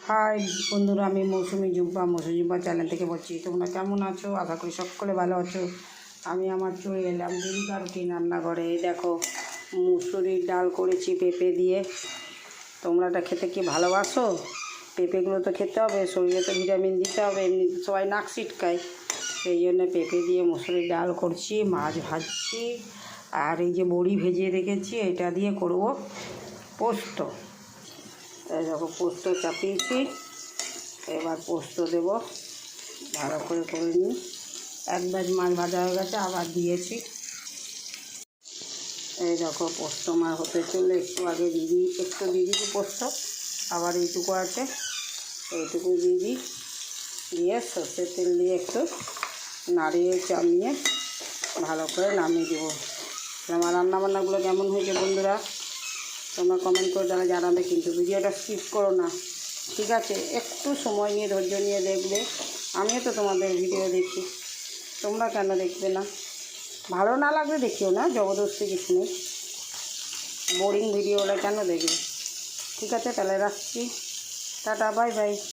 High বন্ধুরা, আমি মৌসুমি জুব্বা চ্যানেল থেকে বলছি। তোমরা কেমন আছো? আশা করি সকলে ভালো আছো। আমি আমার চলে এলাম দিনকার রুটিন রান্নাঘরে। দেখো, মুসুরির ডাল করেছি পেঁপে দিয়ে। তোমরা এটা খেতে কি ভালোবাসো? পেঁপেগুলো তো খেতে হবে, শরীরে তো ভিটামিন দিতে হবে। এমনি সবাই নাক ছিটকায়, সেই জন্য পেঁপে দিয়ে মুসুরির ডাল করছি। মাছ ভাজছি, আর এই যে বড়ি ভেজে রেখেছি, এটা দিয়ে করব পোস্ত। এই দেখো, পোস্ত চাপিয়েছি, এবার পোস্ত দেব। ভালো করে নিই। এক ব্যাচ মাছ ভাজা হয়ে গেছে, আবার দিয়েছি। এই দেখো, পোস্ত মাছ হতে চলে একটু আগে একটু দিয়ে দিচ্ছি পোস্ত, আবার এইটুকু আছে, এইটুকু দিয়ে সর্ষের তেল দিয়ে একটু নাড়িয়ে চামিয়ে ভালো করে নামিয়ে দেবো। আমার রান্নাবান্নাগুলো কেমন হয়েছে বন্ধুরা, তোমরা কমেন্ট করে জানাবে, কিন্তু ভিডিওটা স্কিপ করো না, ঠিক আছে? একটু সময় নিয়ে ধৈর্য নিয়ে দেখবে। আমিও তো তোমাদের ভিডিও দেখি, তোমরা কেন দেখবে না? ভালো না লাগলে দেখিও না, জবরদস্তি কিছু নেই। বোরিং ভিডিওটা কেন দেখবে? ঠিক আছে, তাহলে রাখছি। Tata, bye bye.